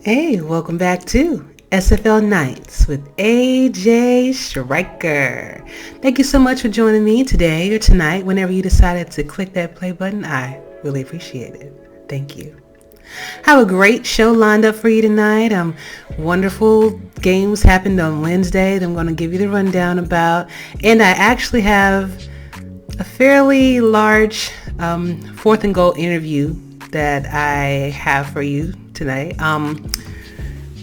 Hey, welcome back to SfL Nights with AJ Striker. Thank you so much for joining me today or tonight whenever you decided to click that play button. I really appreciate it. Thank you. Have a great show lined up for you tonight. Wonderful games happened on Wednesday that I'm going to give you the rundown about. And I actually have a fairly large fourth and goal interview that I have for you tonight.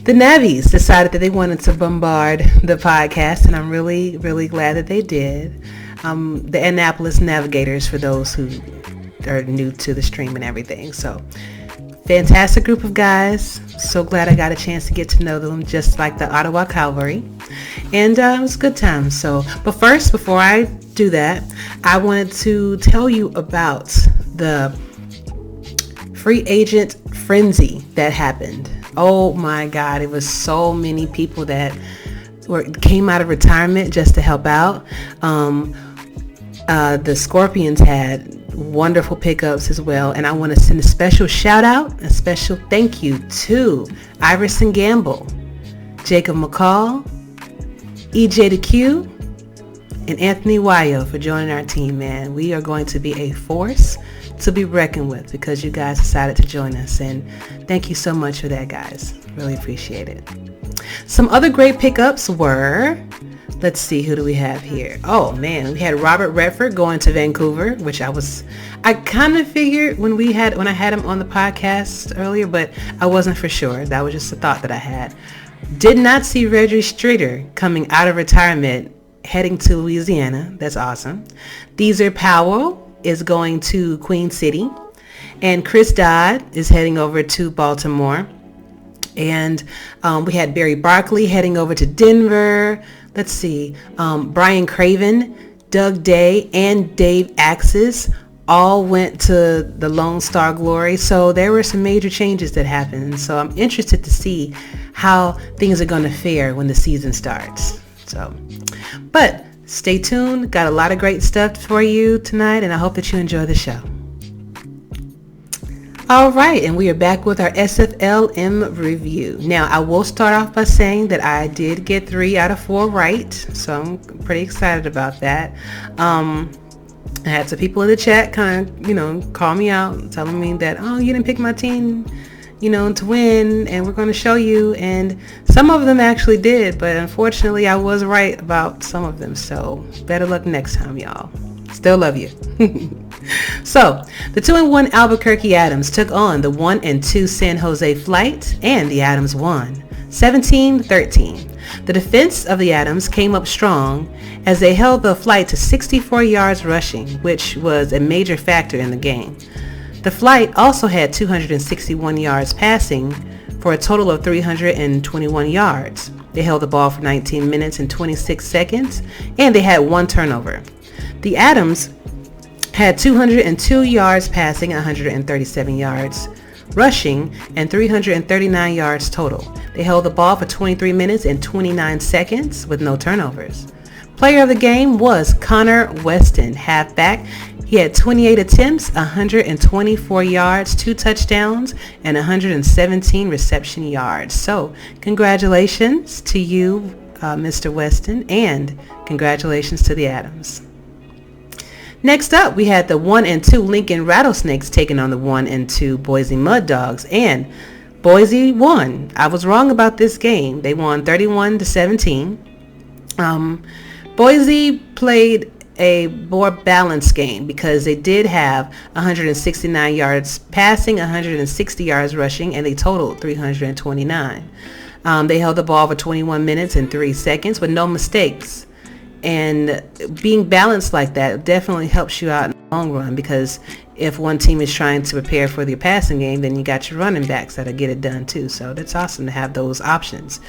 The Navies decided that they wanted to bombard the podcast, and I'm really, really glad that they did. The Annapolis Navigators, for those who are new to the stream and everything. So, fantastic group of guys. So glad I got a chance to get to know them, just like the Ottawa Cavalry. And it was a good time. But first, before I do that, I wanted to tell you about the free agent frenzy that happened. Oh my God, it was so many people that came out of retirement just to help out. The Scorpions had wonderful pickups as well, and I want to send a special shout out, a special thank you to Iverson Gamble, Jacob McCall, EJ the Q, and Anthony Wayo for joining our team, man. We are going to be a force to be reckoned with because you guys decided to join us, and thank you so much for that, guys. Really appreciate it. Some other great pickups were, let's see, who do we have here? Oh man, we had Robert Redford going to Vancouver, which I kind of figured when I had him on the podcast earlier, but I wasn't for sure. That was just a thought that I had. Did not see Reggie Streeter coming out of retirement heading to Louisiana. That's awesome. Deezer Powell is going to Queen City, and Chris Dodd is heading over to Baltimore. And we had Barry Barkley heading over to Denver. Let's see, Brian Craven, Doug Day, and Dave Axis all went to the Lone Star Glory. So there were some major changes that happened. So I'm interested to see how things are going to fare when the season starts. But stay tuned. Got a lot of great stuff for you tonight, and I hope that you enjoy the show. All right, and we are back with our SfLM review. Now, I will start off by saying that I did get 3 out of 4 right, so I'm pretty excited about that. I had some people in the chat kind of, call me out, telling me that, oh, you didn't pick my team, to win, and we're going to show you. And some of them actually did, but unfortunately, I was right about some of them. So better luck next time, y'all. Still love you. So, the 2-1 Albuquerque Adams took on the 1-2 San Jose Flight, and the Adams won 17-13. The defense of the Adams came up strong as they held the Flight to 64 yards rushing, which was a major factor in the game. The Flight also had 261 yards passing for a total of 321 yards. They held the ball for 19 minutes and 26 seconds, and they had 1 turnover. The Adams had 202 yards passing, 137 yards rushing, and 339 yards total. They held the ball for 23 minutes and 29 seconds with no turnovers. Player of the game was Connor Weston, halfback. He had 28 attempts, 124 yards, 2 touchdowns, and 117 reception yards. So, congratulations to you, Mr. Weston, and congratulations to the Adams. Next up, we had the 1-2 Lincoln Rattlesnakes taking on the 1-2 Boise Mud Dogs, and Boise won. I was wrong about this game. They won 31-17. Boise played a more balanced game because they did have 169 yards passing, 160 yards rushing, and they totaled 329. They held the ball for 21 minutes and 3 seconds with no mistakes. And being balanced like that definitely helps you out in the long run, because if one team is trying to prepare for the passing game, then you got your running backs that'll get it done too. So that's awesome to have those options.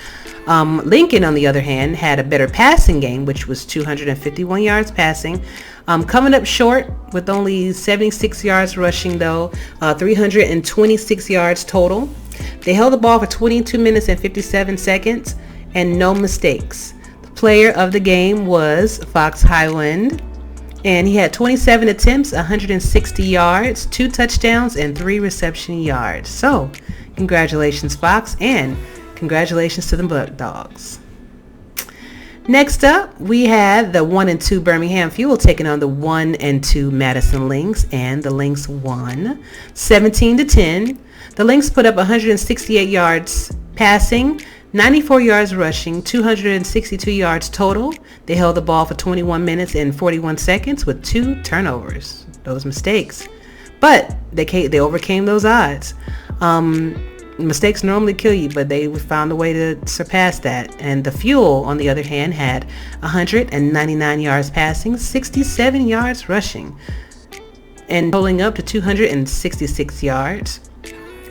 Lincoln, on the other hand, had a better passing game, which was 251 yards passing. Coming up short with only 76 yards rushing, though, 326 yards total. They held the ball for 22 minutes and 57 seconds and no mistakes. Player of the game was Fox Highland, and he had 27 attempts, 160 yards, 2 touchdowns, and 3 reception yards. So, Congratulations, Fox, and congratulations to the Mud Dogs. Next up, we had the 1 and 2 Birmingham Fuel taking on the 1 and 2 Madison Lynx, and the Lynx won 17-10. The Lynx put up 168 yards passing, 94 yards rushing, 262 yards total. They held the ball for 21 minutes and 41 seconds with 2 turnovers. Those mistakes. But they overcame those odds. Mistakes normally kill you, but they found a way to surpass that. And the Fuel, on the other hand, had 199 yards passing, 67 yards rushing, and totaling up to 266 yards.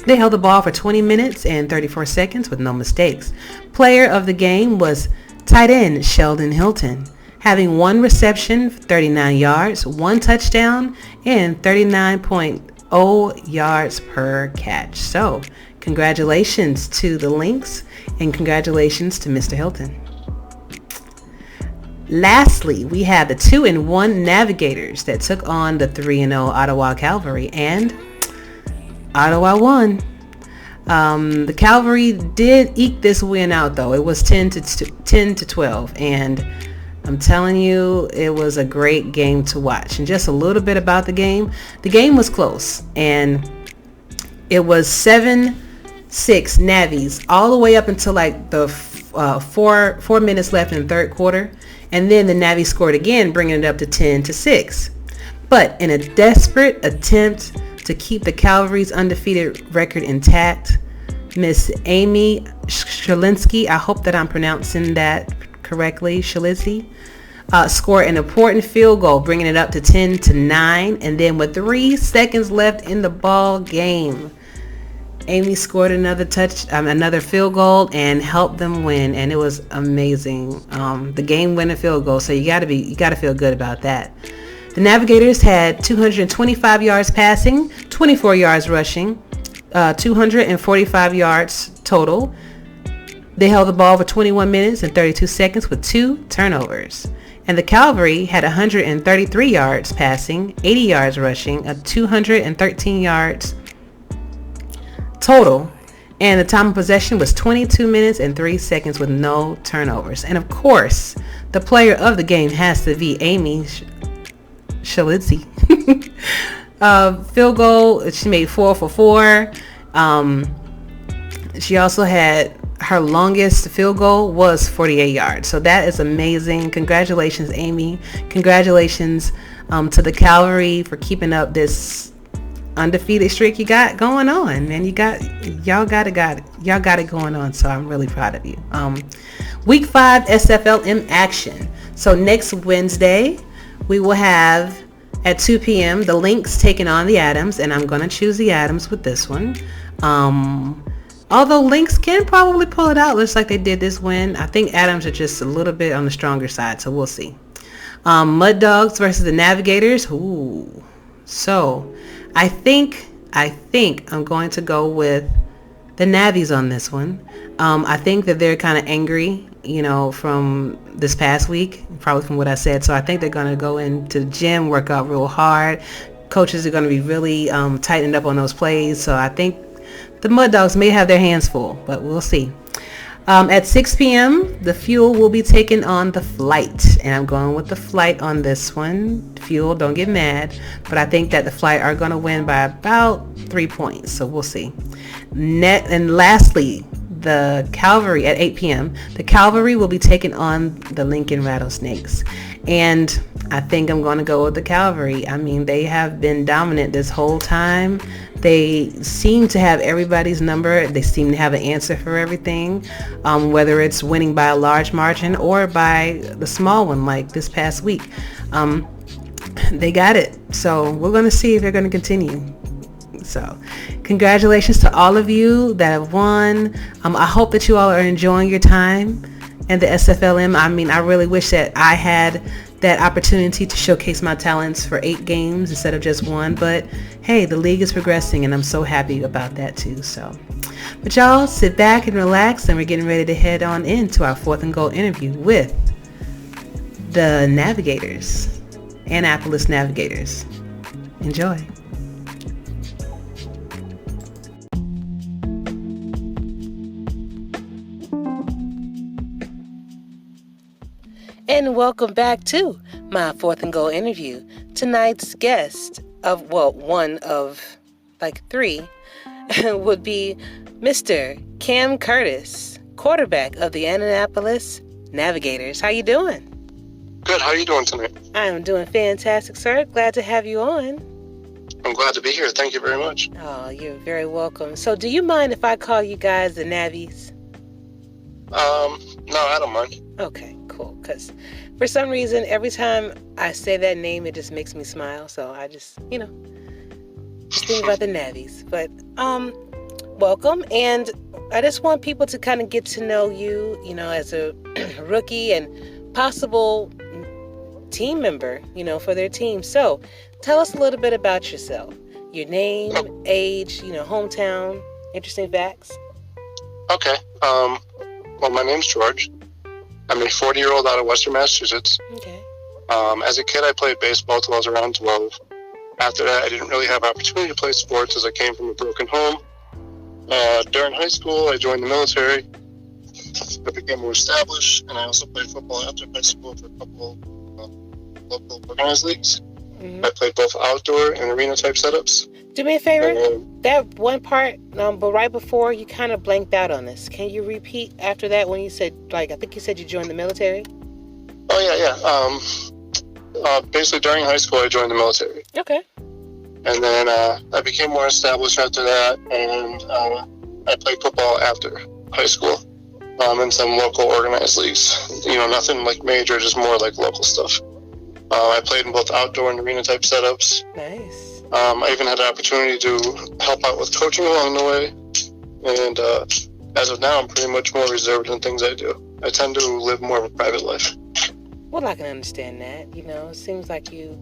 They held the ball for 20 minutes and 34 seconds with no mistakes. Player of the game was tight end Sheldon Hilton, having 1 reception, 39 yards, 1 touchdown, and 39.0 yards per catch. So, congratulations to the Lynx, and congratulations to Mr. Hilton. Lastly, we have the 2 and 1 Navigators that took on the 3 and 0 Ottawa Cavalry, and Ottawa won. The Cavalry did eke this win out, though. It was 10 to 12, and I'm telling you, it was a great game to watch. And just a little bit about the game. The game was close, and it was 7-6 Navies all the way up until like the 4 minutes left in the third quarter, and then the Navies scored again, bringing it up to 10-6. But in a desperate attempt to keep the Cavalry's undefeated record intact, Miss Amy Shalinsky, I hope that I'm pronouncing that correctly, Shalinsky, scored an important field goal, bringing it up to 10-9. And then with 3 seconds left in the ball game, Amy scored another field goal and helped them win, and it was amazing. The game-winning field goal, so you got to feel good about that. The Navigators had 225 yards passing, 24 yards rushing, 245 yards total. They held the ball for 21 minutes and 32 seconds with 2 turnovers. And the Cavalry had 133 yards passing, 80 yards rushing, 213 yards total. And the time of possession was 22 minutes and 3 seconds with no turnovers. And of course, the player of the game has to be Amy Shalinsky. Field goal, she made 4 for 4. She also had her longest field goal was 48 yards. So that is amazing. Congratulations, Amy. Congratulations to the Cavalry for keeping up this undefeated streak you got going on. Man, y'all got it going on. So I'm really proud of you. Week 5 SfLM action. So next Wednesday, we will have at 2 p.m. the Lynx taking on the Adams, and I'm going to choose the Adams with this one. Although Lynx can probably pull it out, looks like they did this win. I think Adams are just a little bit on the stronger side, so we'll see. Mud Dogs versus the Navigators. Ooh. So I think I'm going to go with the Navies on this one. I think that they're kind of angry, from this past week, probably from what I said. So I think they're going to go into the gym, work out real hard. Coaches are going to be really tightening up on those plays. So I think the Mud Dogs may have their hands full, but we'll see. At 6 p.m., the Fuel will be taking on the Flight, and I'm going with the Flight on this one. Fuel, don't get mad, but I think that the Flight are going to win by about 3 points, so we'll see. And lastly, the Cavalry at 8 p.m. The Cavalry will be taking on the Lincoln Rattlesnakes, and I think I'm going to go with the Cavalry. I mean, they have been dominant this whole time. They seem to have everybody's number. They seem to have an answer for everything, whether it's winning by a large margin or by the small one like this past week. They got it. So we're going to see if they're going to continue. So congratulations to all of you that have won. I hope that you all are enjoying your time in the SfLM. I mean, I really wish that I had that opportunity to showcase my talents for 8 games instead of just 1, but hey, the league is progressing and I'm so happy about that too. So, but y'all sit back and relax, and we're getting ready to head on into our 4th and Goal interview with the Navigators, Annapolis And welcome back to my Fourth and Goal interview. Tonight's guest one of like three would be Mr. Cam Curtis, quarterback of the Indianapolis Navigators. How you doing? Good. How are you doing tonight? I am doing fantastic, sir. Glad to have you on. I'm glad to be here. Thank you very much. Oh, you're very welcome. So do you mind if I call you guys the Navies? No, I don't mind. Okay, cool. Because for some reason, every time I say that name, it just makes me smile. So I just think about the Navies. But welcome. And I just want people to kind of get to know you, as a rookie and possible team member, for their team. So tell us a little bit about yourself. Your name, age, hometown, interesting facts. Okay. Well, my name's George. I'm a 40-year-old out of Western Massachusetts. Okay. As a kid, I played baseball till I was around 12. After that, I didn't really have opportunity to play sports as I came from a broken home. During high school, I joined the military. I became more established, and I also played football after high school for a couple local organized leagues. Mm-hmm. I played both outdoor and arena type setups. Do me a favor. That one part, but right before, you kind of blanked out on this. Can you repeat after that when you said, I think you said you joined the military? Oh, yeah. Basically, during high school, I joined the military. Okay. And then I became more established after that, and I played football after high school in some local organized leagues. Nothing like major, just more like local stuff. I played in both outdoor and arena type setups. Nice. I even had the opportunity to help out with coaching along the way. And as of now, I'm pretty much more reserved in things I do. I tend to live more of a private life. Well, I can understand that. It seems like you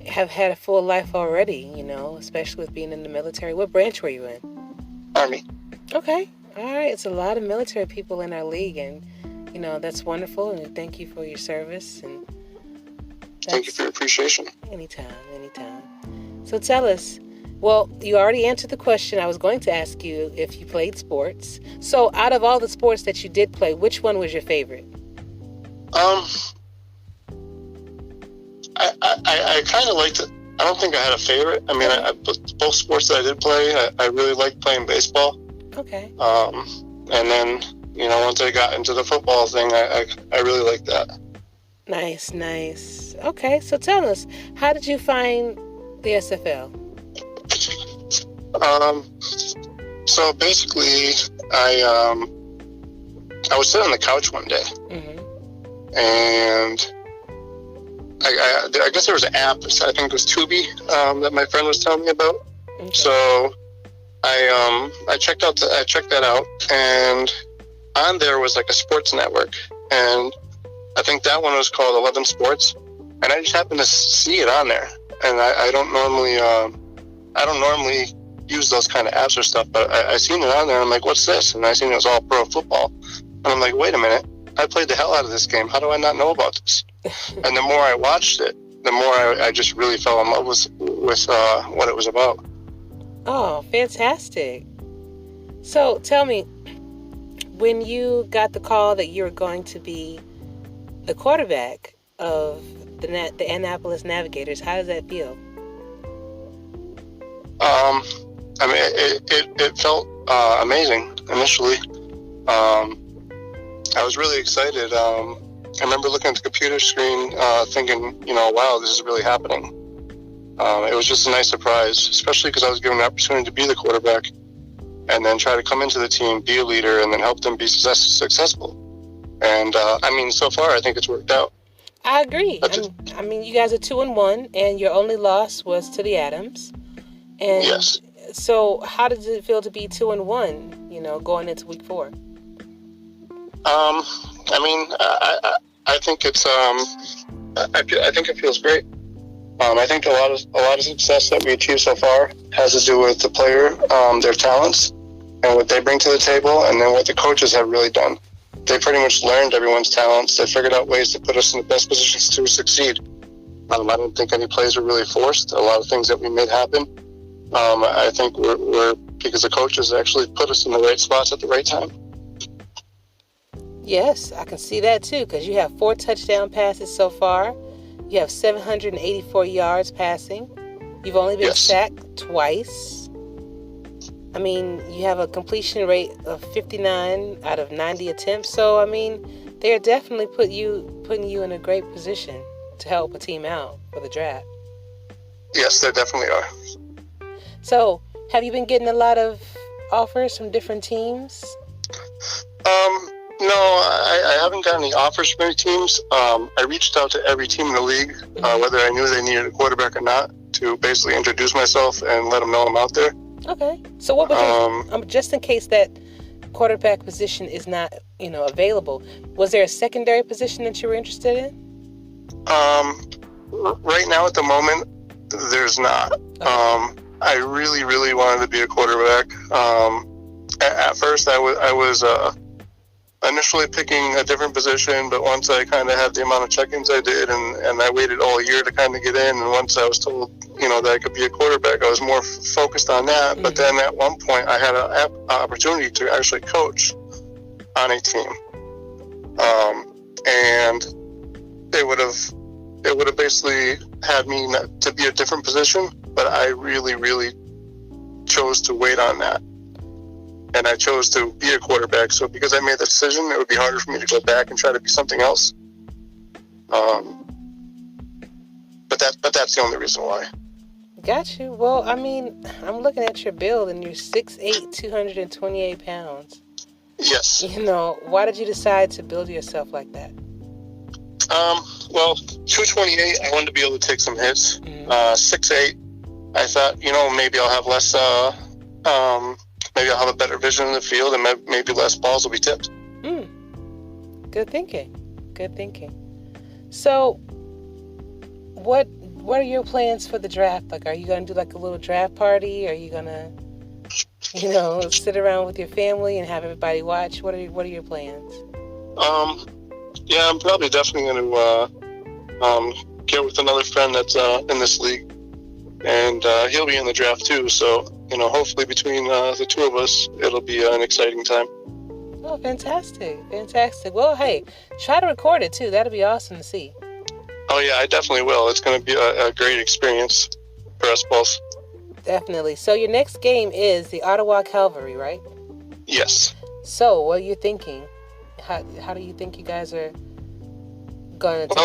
have had a full life already, especially with being in the military. What branch were you in? Army. Okay. All right. It's a lot of military people in our league, and, that's wonderful. And thank you for your service. And thank you for your appreciation. Anytime. So tell us, well, you already answered the question. I was going to ask you if you played sports. So out of all the sports that you did play, which one was your favorite? I kind of liked it. I don't think I had a favorite. I mean, both sports that I did play, I really liked playing baseball. Okay. And then, once I got into the football thing, I really liked that. Nice. Okay, so tell us, how did you find the SFL? So basically, I was sitting on the couch one day, and I guess there was an app. I think it was Tubi that my friend was telling me about. Okay. So I checked that out, and on there was like a sports network, and I think that one was called 11 Sports, and I just happened to see it on there. And I don't normally use those kind of apps or stuff, but I seen it on there, and I'm like, what's this? And I seen it was all pro football, and I'm like, wait a minute, I played the hell out of this game. How do I not know about this? And the more I watched it, the more I just really fell in love with what it was about. Oh, fantastic. So tell me, when you got the call that you were going to be the quarterback of the Indianapolis Navigators, how does that feel? I mean, it felt amazing initially. I was really excited. I remember looking at the computer screen, thinking, wow, this is really happening. It was just a nice surprise, especially because I was given the opportunity to be the quarterback and then try to come into the team, be a leader, and then help them be successful. And so far, I think it's worked out. I agree. You guys are 2-1, and your only loss was to the Adams. And yes. So, how does it feel to be 2-1? Going into week 4. I think it's. I think it feels great. I think a lot of success that we achieved so far has to do with the player, their talents, and what they bring to the table, and then what the coaches have really done. They pretty much learned everyone's talents. They figured out ways to put us in the best positions to succeed. I don't think any plays were really forced. A lot of things that we made happen. I think we're because the coaches actually put us in the right spots at the right time. Yes, I can see that too, because you have 4 touchdown passes so far. You have 784 yards passing. You've only been sacked twice. I mean, you have a completion rate of 59 out of 90 attempts. So, I mean, they're definitely putting you in a great position to help a team out for the draft. Yes, they definitely are. So, have you been getting a lot of offers from different teams? No, I haven't gotten any offers from any teams. I reached out to every team in the league, whether I knew they needed a quarterback or not, to basically introduce myself and let them know I'm out there. Okay. So what was just in case that quarterback position is not, available, was there a secondary position that you were interested in? Right now at the moment, there's not. Okay. I really, really wanted to be a quarterback. At first, I was initially picking a different position, but once I kind of had the amount of check-ins I did, and I waited all year to kind of get in, and once I was told, that I could be a quarterback, I was more focused on that. Mm-hmm. But then at one point, I had an opportunity to actually coach on a team, and they would have basically had me to be a different position, but I really, really chose to wait on that. And I chose to be a quarterback. So because I made the decision, it would be harder for me to go back and try to be something else. But that's the only reason why. Got you. Well, I mean, I'm looking at your build, and you're 6'8", 228 pounds. Yes. Why did you decide to build yourself like that? Well, 228, I wanted to be able to take some hits. Mm-hmm. 6'8", I thought, maybe I'll have less. Maybe I'll have a better vision in the field, and maybe less balls will be tipped. Good thinking. So, what are your plans for the draft? Like, are you going to do like a little draft party? Are you going to, sit around with your family and have everybody watch? What are your plans? Yeah, I'm probably definitely going to get with another friend that's in this league, and he'll be in the draft too. So, hopefully between the two of us, it'll be an exciting time. Oh, fantastic. Well, hey, try to record it too. That'll be awesome to see. Oh, yeah, I definitely will. It's going to be a great experience for us both. Definitely. So your next game is the Ottawa Cavalry, right? Yes. So what are you thinking? How do you think you guys are going to take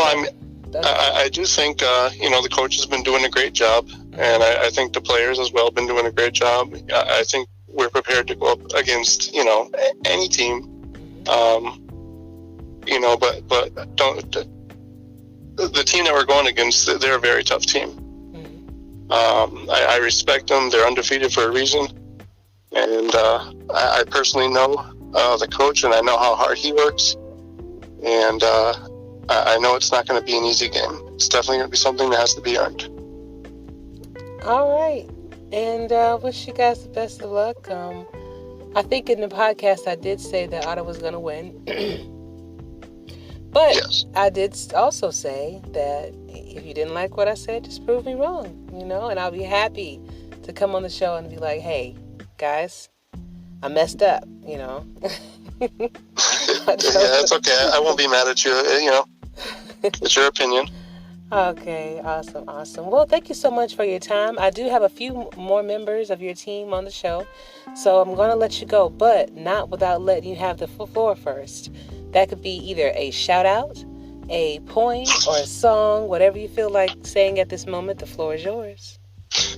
I do think, the coach has been doing a great job, and I think the players as well have been doing a great job. I think we're prepared to go up against, any team, but the team that we're going against, they're a very tough team. Mm-hmm. I respect them. They're undefeated for a reason, and I personally know the coach, and I know how hard he works, and I know it's not going to be an easy game. It's definitely going to be something that has to be earned. All right. And wish you guys the best of luck. I think in the podcast I did say that Ottawa's going to win. But yes. I did also say that if you didn't like what I said, just prove me wrong, and I'll be happy to come on the show and be like, hey, guys, I messed up, Yeah, it's okay. I won't be mad at you, It's your opinion. Okay, awesome. Well, thank you so much for your time. I do have a few more members of your team on the show, so I'm going to let you go, but not without letting you have the floor first. That could be either a shout out, a poem, or a song, whatever you feel like saying at this moment. The floor is yours.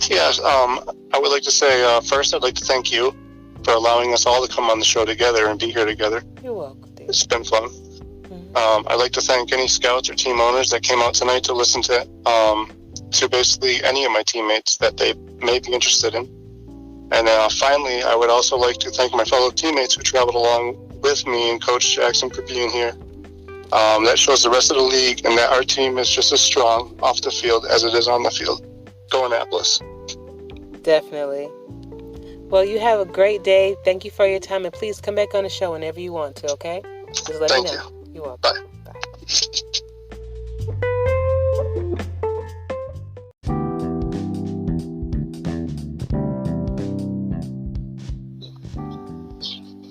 Yes, I would like to say, first, I'd like to thank you for allowing us all to come on the show together and be here together. You're welcome, Dave. It's been fun. I'd like to thank any scouts or team owners that came out tonight to listen to basically any of my teammates that they may be interested in. And finally, I would also like to thank my fellow teammates who traveled along with me and Coach Jackson for being here. That shows the rest of the league and that our team is just as strong off the field as it is on the field. Go Annapolis. Definitely. Well, you have a great day. Thank you for your time, and please come back on the show whenever you want to, okay? Just let me know. Thank you. You're welcome. Bye.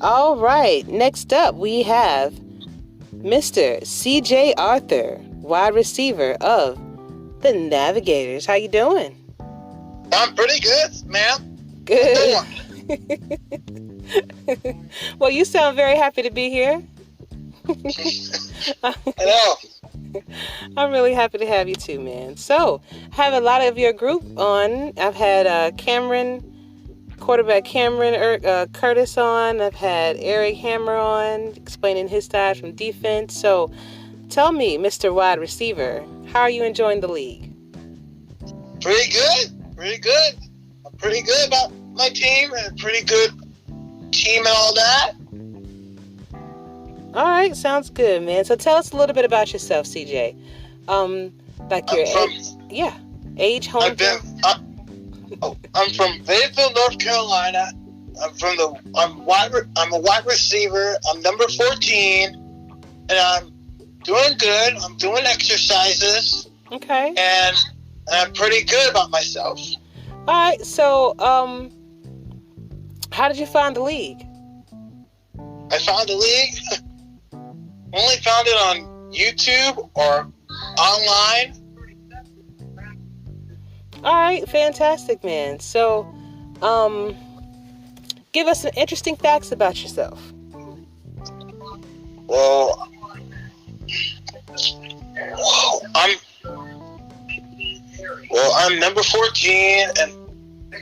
All right. Next up, we have Mr. CJ Arthur, wide receiver of the Navigators. How you doing? I'm pretty good, ma'am. Good. Well, you sound very happy to be here. I know. I'm really happy to have you too, man. So, I have a lot of your group on. I've had quarterback Cameron Curtis on. I've had Eric Hammer on, explaining his side from defense. So, tell me, Mr. Wide Receiver, how are you enjoying the league? Pretty good. I'm pretty good about my team, and a pretty good team and all that. All right, sounds good, man. So tell us a little bit about yourself, CJ. Like your age, home. I'm from Fayetteville, North Carolina. I'm a wide receiver. I'm number 14, and I'm doing good. I'm doing exercises. Okay. And I'm pretty good about myself. All right. So, how did you find the league? I found the league. Only found it on YouTube or online. All right, fantastic, man. So, give us some interesting facts about yourself. Well, I'm number 14, and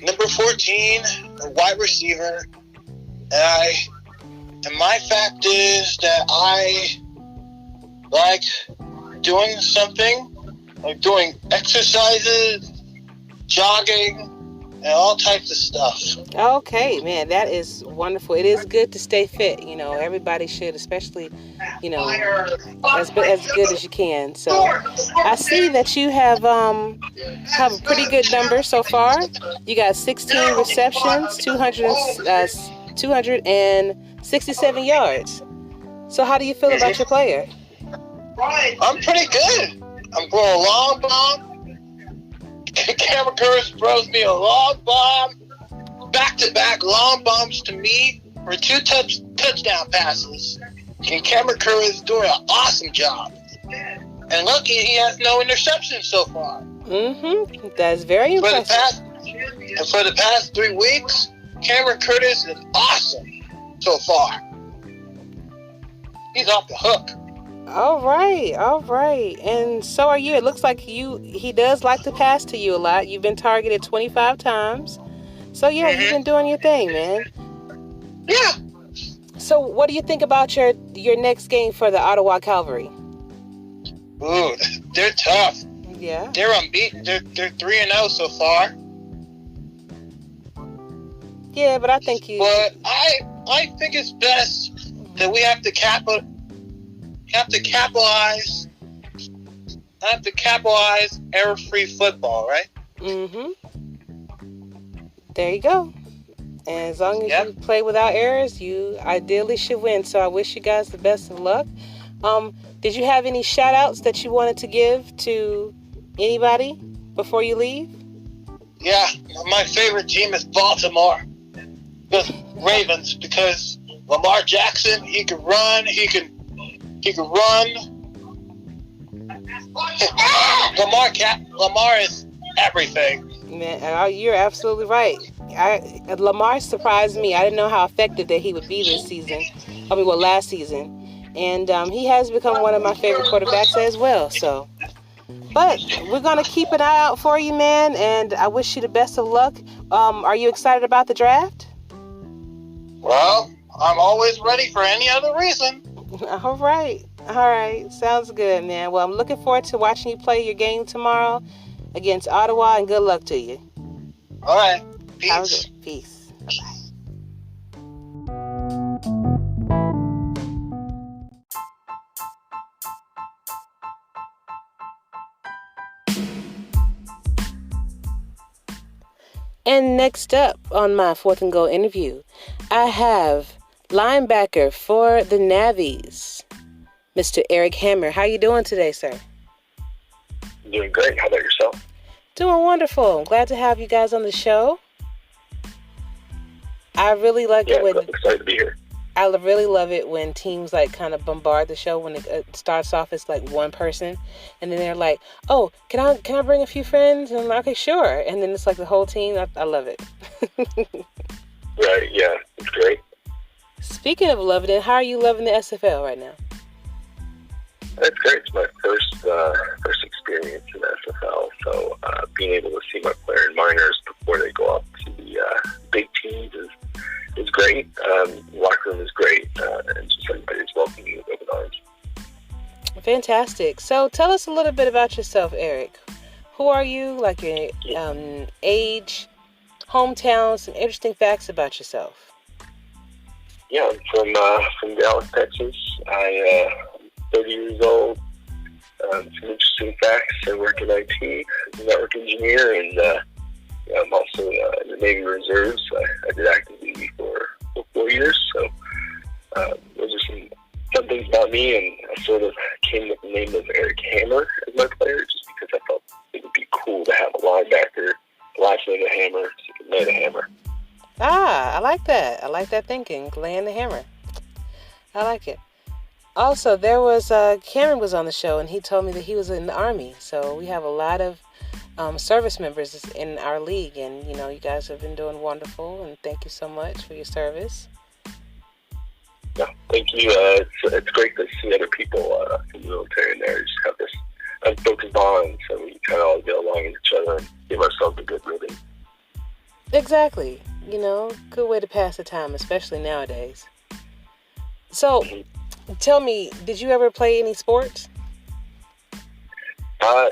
number 14, a wide receiver, and my fact is that I like doing something, like doing exercises, jogging, and all types of stuff. Okay, man, that is wonderful. It is good to stay fit. You know, everybody should, especially, as good as you can. So, I see that you have a pretty good number so far. You got 16 receptions, 267 yards. So, how do you feel about your player? I'm pretty good. I'm going a long bomb. Cameron Curtis throws me a long bomb, back-to-back long bombs to me for 2 touchdown passes. And Cameron Curtis is doing an awesome job. And lucky he has no interceptions so far. Mm-hmm. That's very impressive. For the past 3 weeks, Cameron Curtis is awesome so far. He's off the hook. All right. And so are you. It looks like he does like to pass to you a lot. You've been targeted 25 times. So, yeah, You've been doing your thing, man. Yeah. So what do you think about your next game for the Ottawa Cavalry? Ooh, they're tough. Yeah. They're unbeaten. They're 3-0 so far. Yeah, but I think But I think it's best that we have to capitalize error-free football, right? Mm-hmm. There you go. And as long as you play without errors, you ideally should win. So I wish you guys the best of luck. Did you have any shout-outs that you wanted to give to anybody before you leave? Yeah, my favorite team is Baltimore. The Ravens, because Lamar Jackson, he can run, he can run. Lamar is everything. Man, you're absolutely right. Lamar surprised me. I didn't know how effective that he would be this season. Last season. And he has become one of my favorite quarterbacks as well. So, but we're going to keep an eye out for you, man. And I wish you the best of luck. Are you excited about the draft? Well, I'm always ready for any other reason. All right. Sounds good, man. Well, I'm looking forward to watching you play your game tomorrow against Ottawa, and good luck to you. All right. Peace. Peace. Bye-bye. And next up on my 4th and Goal interview, I have linebacker for the Navies, Mr. Eric Hammer. How you doing today, sir? Doing great. How about yourself? Doing wonderful. I'm glad to have you guys on the show. I really like it when... excited to be here. I really love it when teams like kind of bombard the show when it starts off as like one person, and then they're like, "Oh, can I bring a few friends?" And I'm like, "Okay, sure." And then it's like the whole team. I love it. Right? Yeah, it's great. Speaking of loving it, how are you loving the SFL right now? It's great. It's my first experience in SFL, so being able to see my player in minors before they go up to the big teams is great. Locker room is great, and just everybody's welcoming with open arms. Fantastic. So tell us a little bit about yourself, Eric. Who are you? Like your age, hometown, some interesting facts about yourself. Yeah, I'm from Dallas, Texas. I'm 30 years old. Some interesting facts. I work in IT as a network engineer, and I'm also in the Navy Reserves. I did active duty for 4 years, so those are some fun things about me, and I sort of came with the name of Eric Hammer as my player just because I felt it would be cool to have a linebacker, last name of Hammer, so you can lay the hammer. Ah, I like that. I like that thinking, laying the hammer. I like it. Also, there was Cameron was on the show, and he told me that he was in the Army, so we have a lot of service members in our league, and you guys have been doing wonderful, and thank you so much for your service. Yeah, thank you. It's great to see other people in the military in there. Just have this unbroken bond, so we kind of all get along with each other and give ourselves a good living. Exactly. Good way to pass the time, especially nowadays. So, tell me, did you ever play any sports?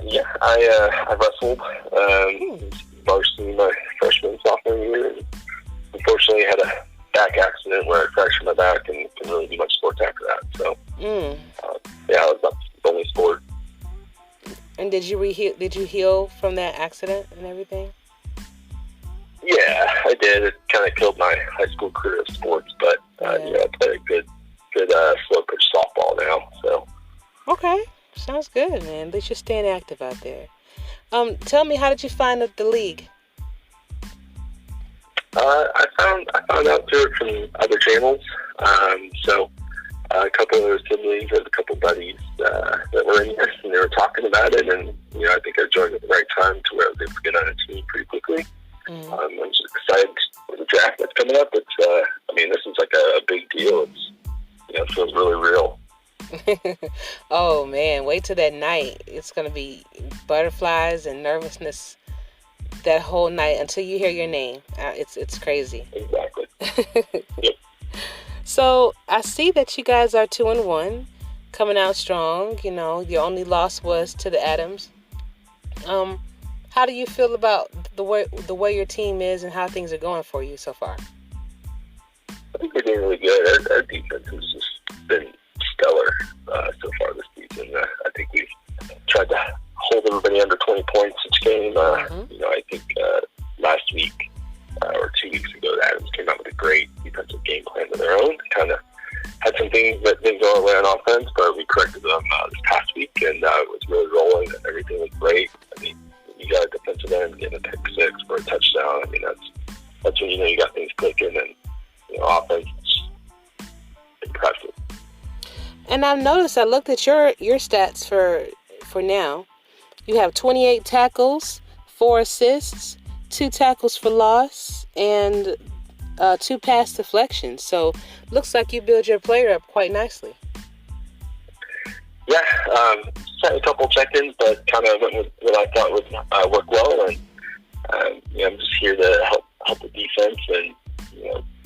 Yeah, I wrestled varsity my freshman and sophomore year, and unfortunately had a back accident where I fractured my back and couldn't really do much sports after that. So, yeah, that was the only sport. And did you heal from that accident and everything? Yeah, I did. It kind of killed my high school career of sports, but I play a good slow pitch softball now. So. Okay. Sounds good, man. At least you're staying active out there. Tell me, how did you find the league? I found out through it from other channels. So a couple of their siblings and a couple of buddies that were in this, and they were talking about it, and I think I joined at the right time to where I was able to get on a team pretty quickly. I'm just excited for the draft that's coming up. It's this is like a big deal. It's it feels really real. Oh man, wait till that night. It's gonna be butterflies and nervousness that whole night until you hear your name. It's crazy. Exactly. Yep. So I see that you guys are 2-1, coming out strong. Your only loss was to the Adams. How do you feel about the way your team is and how things are going for you so far? I think we're doing really good. Our defense has just been stellar so far this season. I think we've tried to hold everybody under 20 points each game. I think last week or 2 weeks ago, the Adams came out with a great defensive game plan of their own. Kind of had some things that didn't go our way on offense, but we corrected them this past week, and it was really rolling, and everything was great. You got a defensive end getting a pick six for a touchdown. That's when you got things clicking, and offense is impressive. And I've noticed, I looked at your stats for now. You have 28 tackles, 4 assists, 2 tackles for loss, and 2 pass deflections. So looks like you build your player up quite nicely. Yeah, had a couple check-ins, but kind of went with what I thought would work well. And I'm just here to help the defense and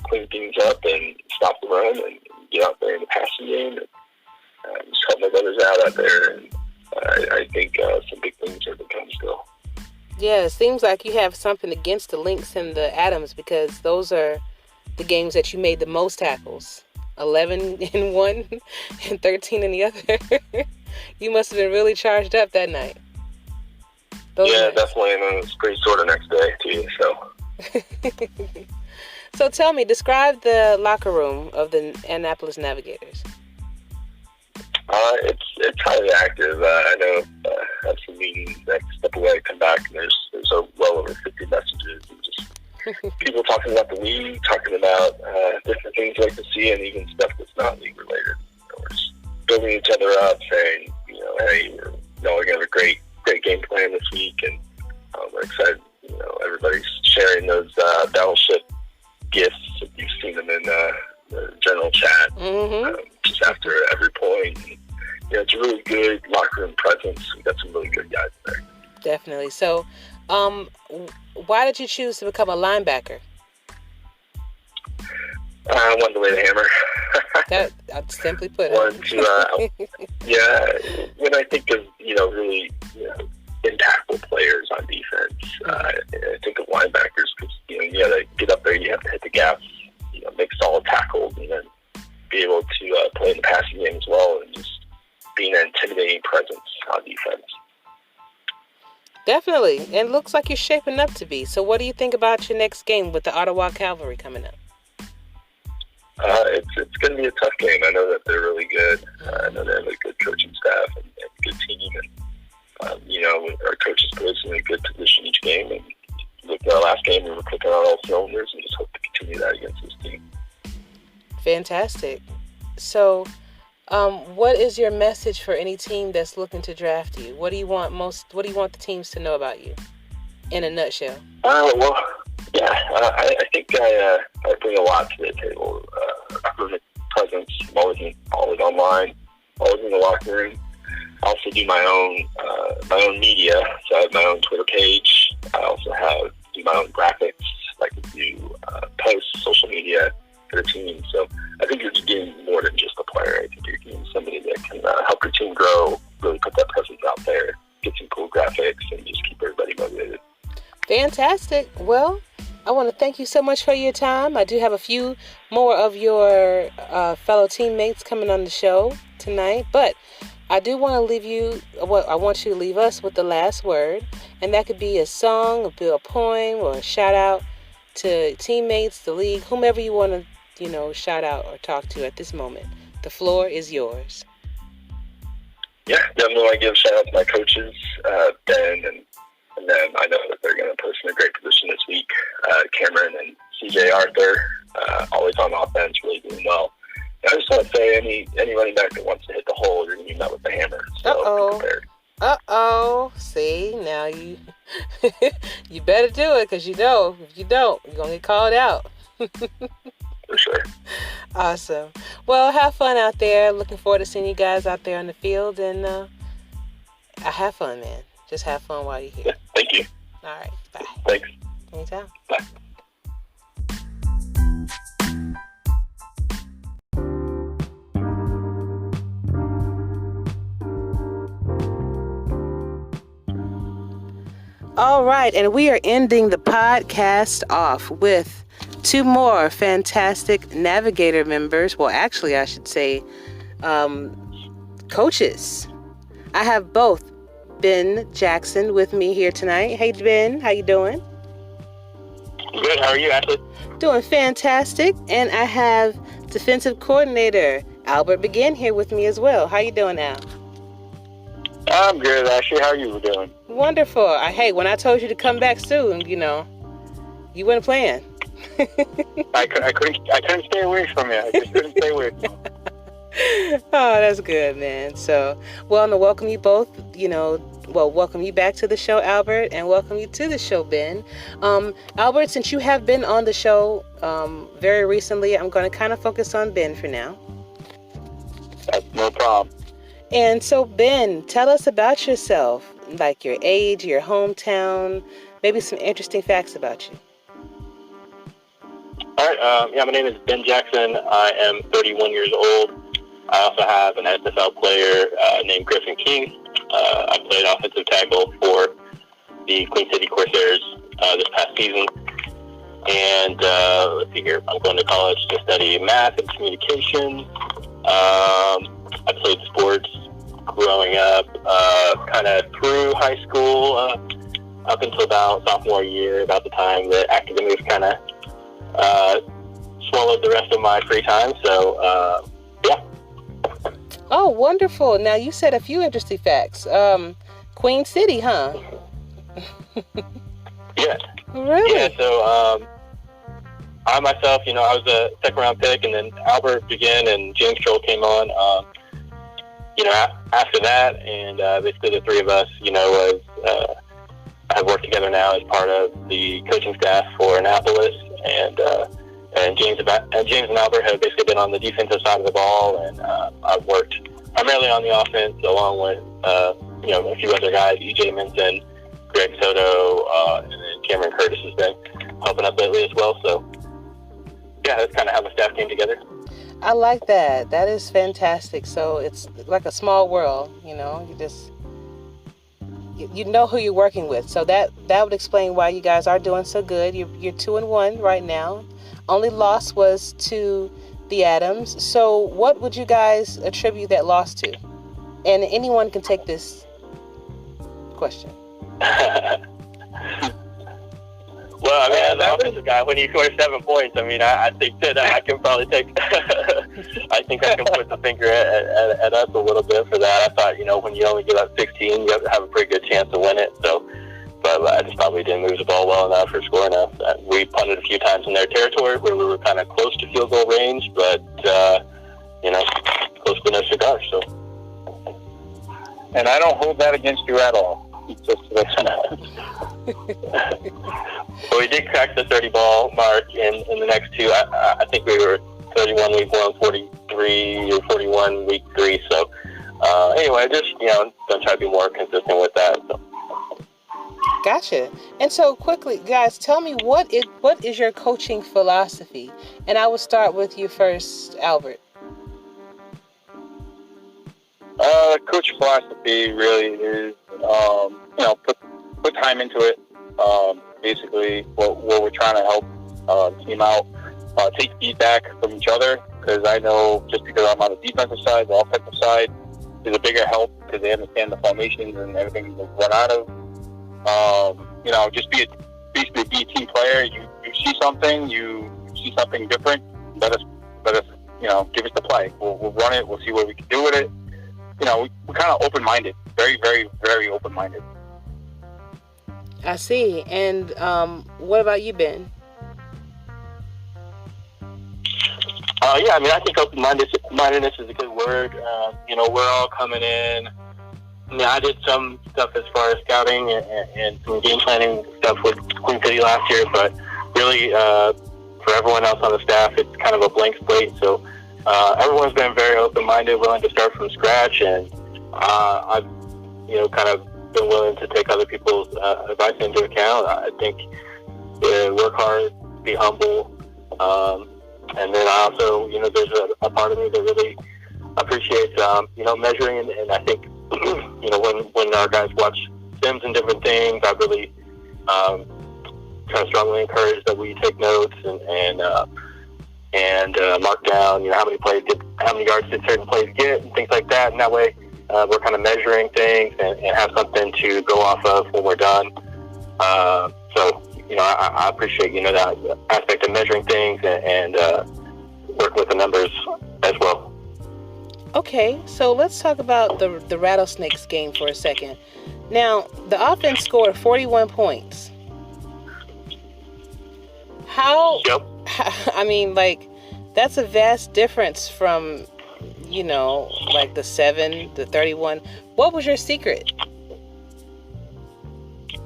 clean things up and stop the run and get out there in the passing game and just help my brothers out there. And I think some big things are to come still. Yeah, it seems like you have something against the Lynx and the Adams, because those are the games that you made the most tackles. 11 in one and 13 in the other. You must have been really charged up that night. Definitely. And then it was pretty sore the next day, too. So. So tell me, describe the locker room of the Annapolis Navigators. It's highly active. I know I have some meetings next step away, come back, and there's well over 50 messages and just people talking about the league, talking about different things you like to see, and even stuff that's not league related. We're just building each other up, saying, hey, we're gonna have a great game plan this week, and we're excited. Everybody's sharing those Battleship gifts. You've seen them in the general chat, just after every point. And, it's a really good locker room presence. We got some really good guys there. Definitely. So, why did you choose to become a linebacker? I wanted to lay the hammer. That I'd simply put it. When I think of really impactful players on defense, I think of linebackers because you got to get up there, you have to hit the gaps, make solid tackles, and then be able to play in the passing game as well, and just being an intimidating presence on defense. Definitely, and it looks like you're shaping up to be. So, what do you think about your next game with the Ottawa Cavalry coming up? It's going to be a tough game. I know that they're really good. I know they have a good coaching staff and good team, and our coaches put us in a good position each game. And look at our last game, we were clicking on all cylinders, and just hope to continue that against this team. Fantastic. So, what is your message for any team that's looking to draft you? What do you want the teams to know about you, in a nutshell? I think I bring a lot to the table. I'm a presence. I'm always online, always in the locker room. I also do my own media, so I have my own Twitter page. I also do my own graphics. I can do posts, social media for the team. So I think you're getting more than just a player. I think you're getting somebody that can help your team grow, really put that presence out there, get some cool graphics, and just keep everybody motivated. Fantastic. Well, I want to thank you so much for your time. I do have a few more of your fellow teammates coming on the show tonight, but I do want to leave you, I want you to leave us with the last word, and that could be a song, a poem, or a shout out to teammates, the league, whomever you want to, shout out or talk to at this moment. The floor is yours. Yeah, definitely want to give a shout out to my coaches, Ben and then I know that they're going to put us in a great position this week. Cameron and CJ Arthur, always on offense, really doing well. And I just want to say any running back that wants to hit the hole, you're going to be met with the hammer. So be prepared. See, now you you better do it, because if you don't, you're going to get called out. For sure. Awesome. Well, have fun out there. Looking forward to seeing you guys out there on the field, and have fun, man. Just have fun while you're here. Yeah, thank you. All right. Bye. Thanks. Anytime. Bye. All right, and we are ending the podcast off with two more fantastic Navigator members. Well, actually, I should say coaches. I have both Ben Jackson with me here tonight. Hey, Ben, how you doing? Good. How are you, Ashley? Doing fantastic. And I have defensive coordinator Albert Begin here with me as well. How you doing now? I'm good, Ashley. How are you doing? Wonderful. Hey, when I told you to come back soon, you weren't playing. I couldn't stay away from you. I just couldn't stay away from you. Oh, that's good, man. So, well, I want to welcome you both, welcome you back to the show, Albert, and welcome you to the show, Ben. Albert, since you have been on the show very recently, I'm going to kind of focus on Ben for now. That's no problem. And so, Ben, tell us about yourself, like your age, your hometown, maybe some interesting facts about you. All right. My name is Ben Jackson. I am 31 years old. I also have an SFL player named Griffin King. I played offensive tackle for the Queen City Corsairs this past season. And let's see here. I'm going to college to study math and communication. I played sports growing up, kind of through high school, up until about sophomore year, about the time that academics kind of swallowed the rest of my free time. So, yeah. Oh, wonderful. Now, you said a few interesting facts. Queen City, huh? Yeah. Really? Yeah, so I myself, I was a second round pick, and then Albert began and Jcole came on, after that, and basically the three of us, have worked together now as part of the coaching staff for Annapolis, and James and Albert have basically been on the defensive side of the ball, and I've worked primarily on the offense along with a few other guys, EJ Minson, Greg Soto, and then Cameron Curtis has been helping up lately as well. So yeah, that's kind of how the staff came together. I like that. That is fantastic. So it's like a small world, you just you know who you're working with. So that would explain why you guys are doing so good. You're 2-1 right now. Only loss was to the Adams. So what would you guys attribute that loss to? And anyone can take this question. Well, I mean, as an offensive guy, when you score 7 points, I mean, I think that I can probably take. I think I can put the finger at us a little bit for that. I thought, when you only give up 16, you have a pretty good chance to win it. So, but I just thought we didn't move the ball well enough or score enough. We punted a few times in their territory where we were kind of close to field goal range, but close to no cigar. So, and I don't hold that against you at all. Well, we did crack the 30-ball mark in the next two. I think we were 31 week 1, 43 or 41 week 3. So anyway, just gonna try to be more consistent with that. So. Gotcha. And so quickly, guys, tell me what is your coaching philosophy? And I will start with you first, Albert. Coach philosophy really is, put time into it. Basically, what we're trying to help the team out, take feedback from each other, because I know just because I'm on the defensive side, the offensive side is a bigger help because they understand the formations and everything we run out of. Just basically be a team player. You see something different. Let us, give us the play. We'll run it. We'll see what we can do with it. We're kind of open-minded, very, very, very open-minded. I see. And what about you, Ben? Yeah, I mean, I think open-mindedness is a good word. We're all coming in. I mean, I did some stuff as far as scouting and some game planning stuff with Queen City last year, but really, for everyone else on the staff, it's kind of a blank slate. So everyone's been very open-minded, willing to start from scratch, and I've, kind of been willing to take other people's advice into account. I think work hard, be humble, and then I also, there's a part of me that really appreciates, measuring, and I think, when our guys watch sims and different things, I really kind of strongly encourage that we take notes and mark down, how many yards did certain plays get, and things like that, and that way we're kind of measuring things and have something to go off of when we're done. So, I appreciate, that aspect of measuring things and working with the numbers as well. Okay, so let's talk about the Rattlesnakes game for a second. Now, the offense scored 41 points. How? Yep. I mean, that's a vast difference from, the 7, the 31. What was your secret?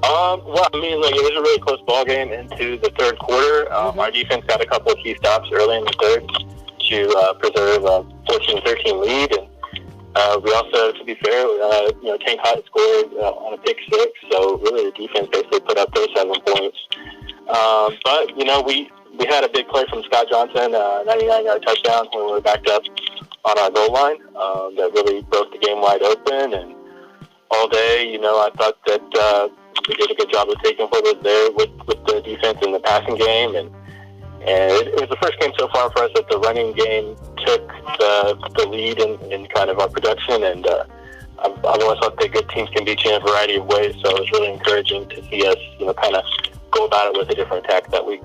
Well, I mean, it was a really close ball game into the third quarter. Our defense got a couple of key stops early in the third to preserve a 14-13 lead, and we also, to be fair, Tank Hot scored on a pick 6, so really the defense basically put up those 7 points. But we had a big play from Scott Johnson, 99-yard touchdown when we were backed up on our goal line that really broke the game wide open, and all day, I thought that we did a good job of taking what was there with the defense in the passing game, and it was the first game so far for us that the running game took the lead in kind of our production, and I've always thought that good teams can beat you in a variety of ways, so it was really encouraging to see us, kind of go about it with a different attack that week.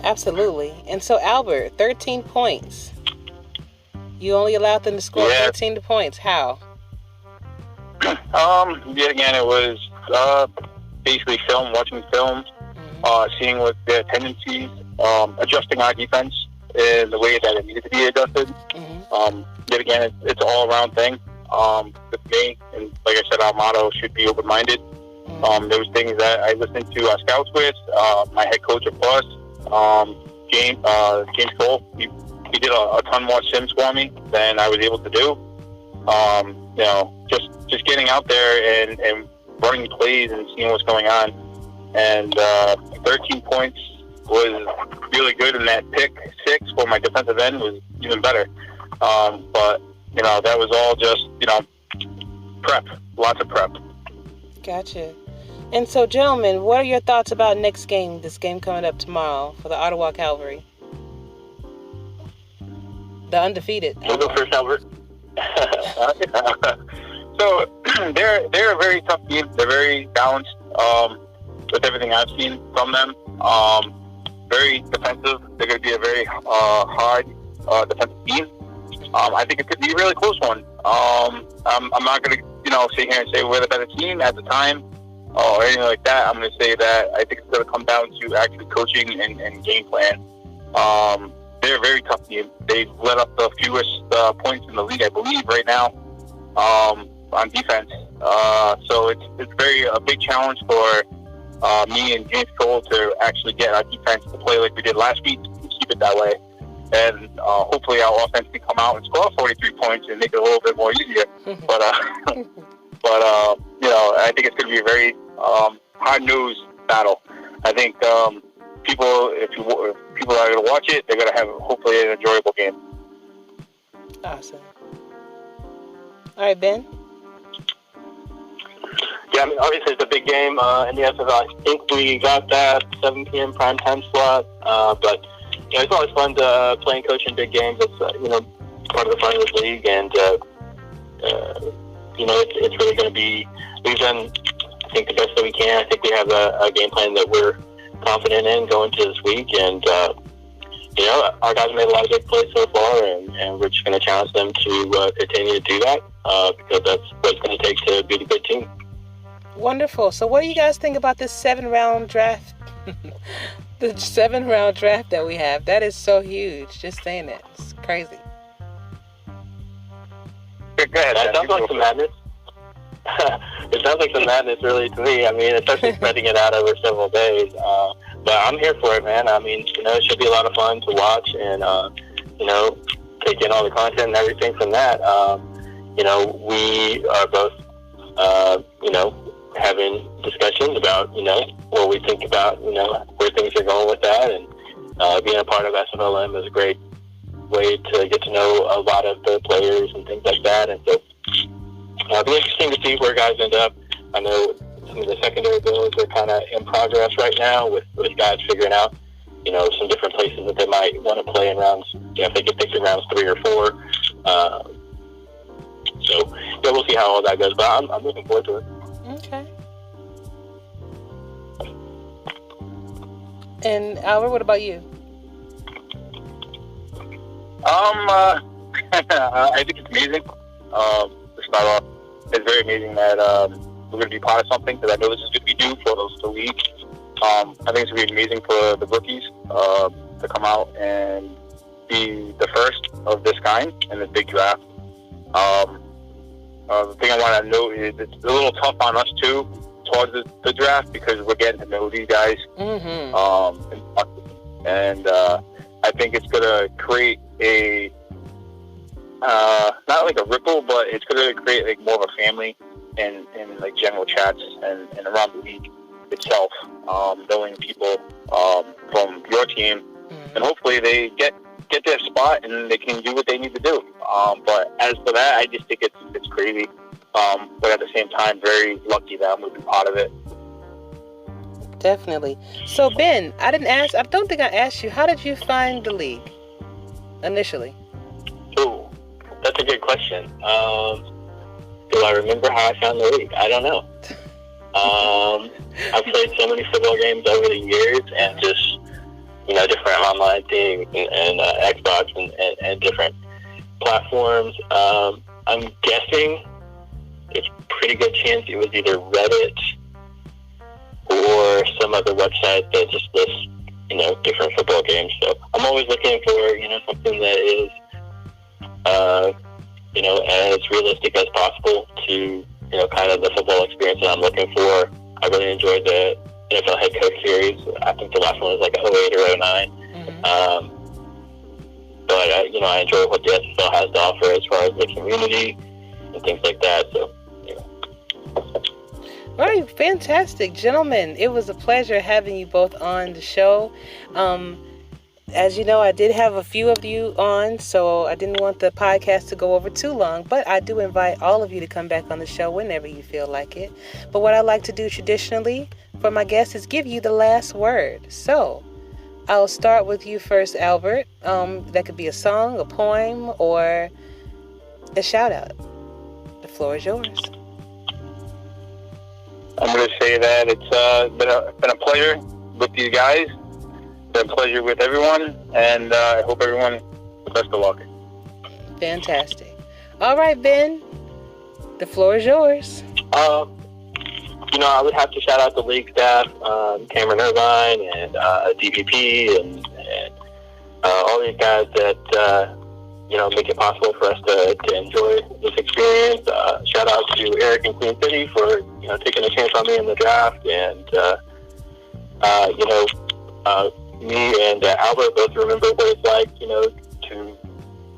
Absolutely. And so, Albert, 13 points. You only allowed them to score 13 points. How? Yet again, it was basically watching film. seeing what their tendencies, adjusting our defense in the way that it needed to be adjusted. Yet again, it's an all-around thing with me. And like I said, our motto should be open-minded. There was things that I listened to our scouts with, my head coach, of course, Jcole. He did a ton more sims for me than I was able to do. You know, just getting out there and running plays and seeing what's going on. And 13 points was really good, and that pick 6 for my defensive end was even better. But, you know, that was all just, you know, prep, lots of prep. Gotcha. And so, gentlemen, what are your thoughts about this game coming up tomorrow for the Ottawa Cavalry? The undefeated. We'll go first, Albert. So they're a very tough team. They're very balanced with everything I've seen from them. Very defensive. They're going to be a very hard defensive team. I think it could be a really close one. I'm not going to sit here and say we're the better team at the time or anything like that. I'm going to say that I think it's going to come down to actually coaching and game plan. They're a very tough team. They've let up the fewest points in the league, I believe, right now on defense. So it's a big challenge for me and Jcole to actually get our defense to play like we did last week and keep it that way. And hopefully our offense can come out and score 43 points and make it a little bit more easier. But I think it's going to be a very hard-nosed battle. I think if people are going to watch it, they're going to have hopefully an enjoyable game. Awesome. All right, Ben? Yeah, I mean, obviously it's a big game in the SfL. I think we got that 7 p.m. primetime slot, but it's always fun to play and coach in big games. It's part of the fun of the league, and it's really going to be. We've done, I think, the best that we can. I think we have a game plan that we're confident in going to this week, and our guys made a lot of good plays so far, and we're just going to challenge them to continue to do that because that's what it's going to take to beat a good team. Wonderful. So what do you guys think about this 7-round draft? The 7-round draft that we have. That is so huge. Just saying that. It's crazy. Go ahead. That sounds like some madness. It sounds like some madness, really, to me. I mean, especially spreading it out over several days. But I'm here for it, man. I mean, it should be a lot of fun to watch and, take in all the content and everything from that. We are both, having discussions about, what we think about, where things are going with that. And being a part of SfLM is a great way to get to know a lot of the players and things like that. And so it'll be interesting to see where guys end up. I know some of the secondary builds are kind of in progress right now with guys figuring out, some different places that they might want to play in rounds, if they get picked in rounds 3 or 4. We'll see how all that goes, but I'm looking forward to it. Okay. And Albert, what about you? I think it's amazing. To start off, it's very amazing that we're going to be part of something, because I know this is going to be new for the league. I think it's going to be amazing for the rookies to come out and be the first of this kind in this big draft. The thing I want to note is it's a little tough on us too towards the draft, because we're getting to know these guys. And I think it's going to create a not like a ripple, but it's going to create like more of a family in like general chats and around the league itself, knowing people from your team, and hopefully they get their spot and they can do what they need to do. But as for that, I just think it's crazy. But at the same time, very lucky that I'm going to be part of it. Definitely. So Ben, I don't think I asked you, how did you find the league initially? Ooh, that's a good question. Do I remember how I found the league? I don't know. I've played so many football games over the years, and just different online things and Xbox and different platforms. I'm guessing it's a pretty good chance it was either Reddit or some other website that just lists, different football games. So I'm always looking for, something that is, as realistic as possible to, kind of the football experience that I'm looking for. I really enjoyed the NFL head coach series. I think the last one was like 08 or 09. But, I enjoy what the SfL has to offer as far as the community and things like that. So, All right, fantastic. Gentlemen, it was a pleasure having you both on the show. As you know, I did have a few of you on, so I didn't want the podcast to go over too long, but I do invite all of you to come back on the show whenever you feel like it. But what I like to do traditionally for my guests is give you the last word. So I'll start with you first, Albert. That could be a song, a poem, or a shout out. The floor is yours. I'm going to say that it's been a pleasure with you guys. Been a pleasure with everyone, and I hope everyone the best of luck. Fantastic. All right, Ben, the floor is yours. I would have to shout out the league staff, Cameron Irvine and DVP and all these guys that make it possible for us to enjoy this experience. Shout out to Eric in Queen City for taking a chance on me in the draft, and me and Albert both remember what it's like, to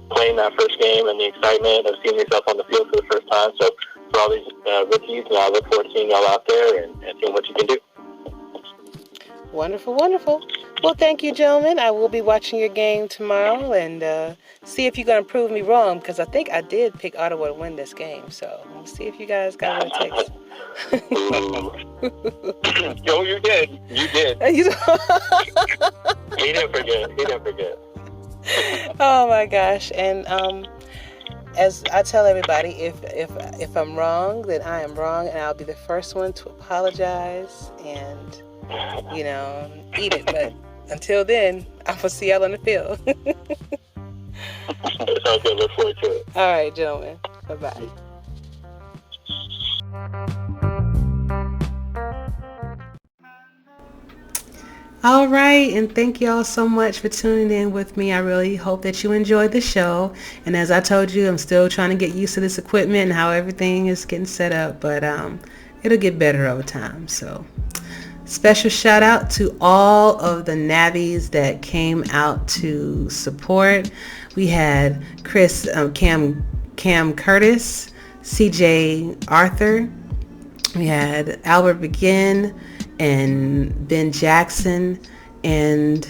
playing that first game and the excitement of seeing yourself on the field for the first time. So for all these rookies, I look forward to seeing y'all out there and seeing what you can do. Wonderful, wonderful. Well, thank you, gentlemen. I will be watching your game tomorrow and see if you're going to prove me wrong, because I think I did pick Ottawa to win this game. So we'll see if you guys got what it takes. Yo, you did. You did. He didn't forget. Oh my gosh. And as I tell everybody, if I'm wrong, then I am wrong, and I'll be the first one to apologize and eat it. But until then, I will see y'all on the field. Sounds good. Look forward to it. All right, gentlemen. Bye-bye. All right, and thank you all so much for tuning in with me. I really hope that you enjoyed the show. And as I told you, I'm still trying to get used to this equipment and how everything is getting set up, but it'll get better over time. So special shout out to all of the Navies that came out to support. We had Chris, Cam Curtis, CJ Arthur. We had Albert Begin and Ben Jackson and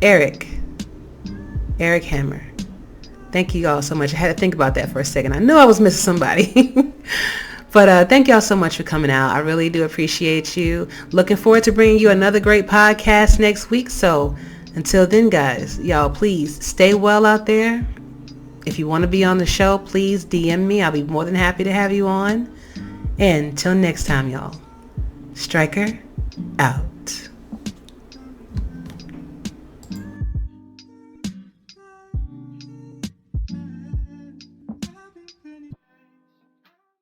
Eric Hammer. Thank you all so much. I had to think about that for a second. I knew I was missing somebody. But thank y'all so much for coming out. I really do appreciate you. Looking forward to bringing you another great podcast next week. So until then, guys, y'all please stay well out there. If you want to be on the show, please DM me. I'll be more than happy to have you on. And until next time, y'all, Striker out.